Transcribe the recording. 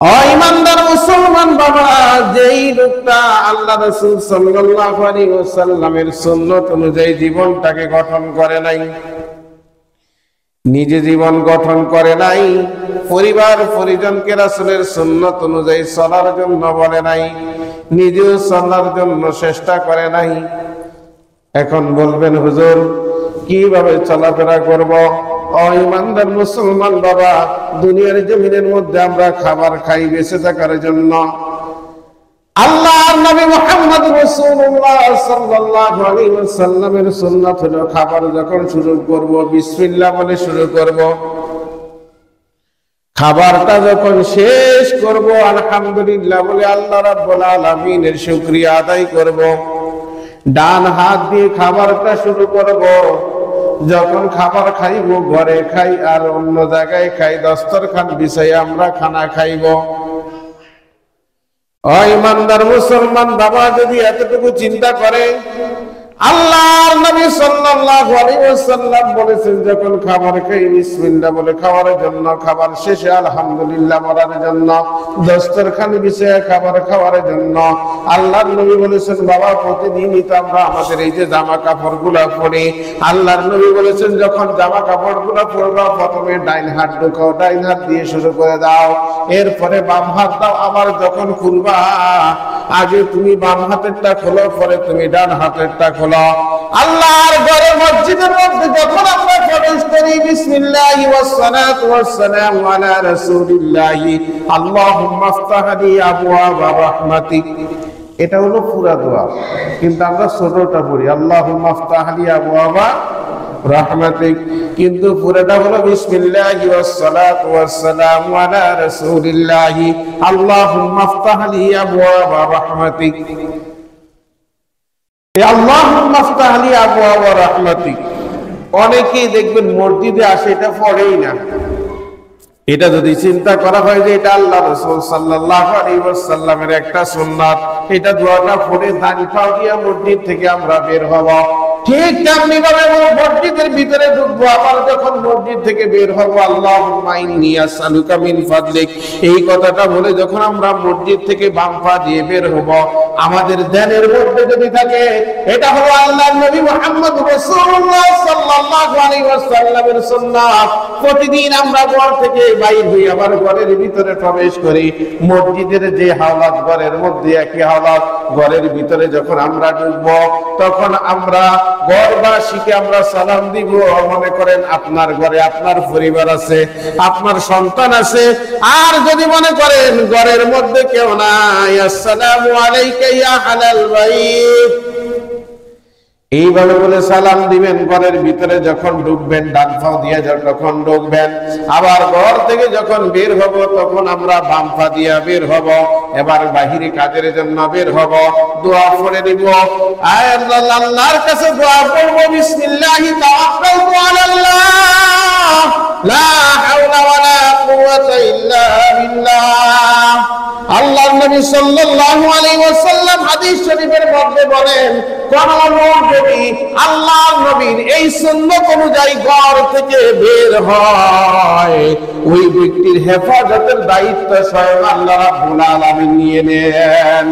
ইমানদার মুসলমান বাবা, যেই লোকটা আল্লাহ রাসূল সাল্লাল্লাহু আলাইহি ওয়াসাল্লামের সুন্নাত অনুযায়ী জীবনটাকে গঠন করে নাই, নিজে জীবন গঠন করে নাই, পরিবার পরিজনকে রাসূলের সুন্নাত অনুযায়ী চলার জন্য বলে নাই, নিজেও চলার জন্য চেষ্টা করে নাই। এখন বলবেন হুজুর কিভাবে চলাফেরা করব? ইমানদার মুসলমান বাবা, দুনিয়ার জমিনের মধ্যে আমরা খাবার খাই বেঁচে থাকার জন্য। আল্লাহর নবী মুহাম্মদ রাসূলুল্লাহ সাল্লাল্লাহু আলাইহি ওয়াসাল্লামের সুন্নাত হলো খাবার যখন শুরু করব বিসমিল্লাহ বলে শুরু করব, খাবারটা যখন শেষ করব আলহামদুলিল্লাহ বলে আল্লাহ রাব্বুল আলামিনের শুকরিয়া আদায় করব। ডান হাত দিয়ে খাবারটা শুরু করব। যখন খাবার খাইব ঘরে খাই আর অন্য জায়গায় খাই, দস্তরখান বিছাই আমরা খানা খাইব। ইমানদার মুসলমান বাবা যদি এতটুকু চিন্তা করে, আল্লাহর নবী সাল্লাল্লাহু আলাইহি ওয়াসাল্লাম বলেছেন যখন খাবার খাই বিসমিল্লাহ বলে খাওয়ার জন্য, খাবার শেষে আলহামদুলিল্লাহ বলার জন্য, দস্তরখান বিছায়া খাবার খাওয়ার জন্য। আল্লাহর নবী বলেছেন বাবা প্রতিদিনই তো আমরা আমাদের এই যে জামা কাপড়গুলো পরি, আল্লাহর নবী বলেছেন যখন জামা কাপড়গুলো পরবা প্রথমে ডাইন হাত ঢুকাও, ডাইন হাত দিয়ে শুরু করে দাও, এরপরে বাম হাত দাও। আবার যখন খুলবা আগে তুমি বাম হাতেরটা খোলো, পরে তুমি ডান হাতেরটা খোলো। আল্লাহর ঘরে মসজিদের মধ্যে যখন আমরা প্রবেশ করি বিসমিল্লাহি ওয়াস সালাতু ওয়াস সালামু আলা রাসূলিল্লাহি আল্লাহুম্মা আফতাহ লি আবওয়াবা রাহমাতিক, এটা হলো পুরা দোয়া, কিন্তু আমরা ছোটটা পড়ি আল্লাহুম্মা আফতাহ লি আবওয়াবা রাহমাতিক, কিন্তু পুরোটা হলো বিসমিল্লাহি ওয়াস সালাতু ওয়াস সালামু আলা রাসূলিল্লাহি আল্লাহুম্মা আফতাহ লি আবওয়াবা রাহমাতিক। আল্লাহুম্মা আফতাহ লি আবওয়াবা রাহমাতিক অনেকেই দেখবেন মসজিদে আসে এটা পড়েই না। এটা যদি চিন্তা করা হয় যে এটা আল্লাহ রাসূল সাল্লাল্লাহু আলাইহি ওয়াসাল্লামের একটা সুন্নাত, এটা দোয়াটা পড়ে দাঁড়ি পাও দিয়া মসজিদ থেকে আমরা বের হব, ঠিক তেমনি ভাবে মসজিদের ভিতরে ঢুকবো, আবার যখন মসজিদ থেকে বের হব আল্লাহুম্মা ইন্নী আসআলুকা মিন ফাদলিক, এই কথাটা বলে যখন আমরা মসজিদ থেকে বাম পা দিয়ে বের হব, আমাদের ধ্যানের মধ্যে যদি থাকে এটা হলো আল্লাহর নবী মুহাম্মদ রাসূলুল্লাহ সাল্লাল্লাহু আলাইহি ওয়াসাল্লামের সুন্নাত। প্রতিদিন আমরা ঘর থেকে বাইর হই আবার ঘরের ভিতরে প্রবেশ করি, মসজিদের যে হালাত ঘরের মধ্যে একই হালাত, ঘরের ভিতরে যখন আমরা ঢুকবো তখন আমরা ঘরবাসীকে আমরা সালাম দিব। মনে করেন আপনার ঘরে আপনার পরিবার আছে, আপনার সন্তান আছে, আর যদি মনে করেন ঘরের মধ্যে কেউ নাই, আসসালামু আলাইকা ইয়া আহলাল বাইত, এইভাবে বলে সালাম দিবেন। ঘরের ভিতরে যখন ঢুকবেন ডান পা দিয়ে যখন ঢুকবেন, আবার ঘর থেকে যখন বের হব তখন আমরা বাম পা দিয়ে বের হব। এবার বাহিরে কাজের জন্য বের হব, দোয়া পড়ে নিব, আল্লাহর কাছে দোয়া করব, বিসমিল্লাহি তাওয়াক্কালতু আলাল্লাহ লা হাওলা ওয়ালা কুওয়াতা ইল্লা বিল্লাহ। আল্লাহর নবী সাল্লাল্লাহু আলাইহি ওয়াসাল্লাম হাদিস শরীফের মধ্যে বলেন, কোন লোক যদি আল্লাহর নবীর এই সুন্নাত অনুযায়ী ঘর থেকে বের হয়, ওই ব্যক্তির হেফাজতের দায়িত্ব স্বয়ং আল্লাহ রাব্বুল আলামিন নিয়ে নেন।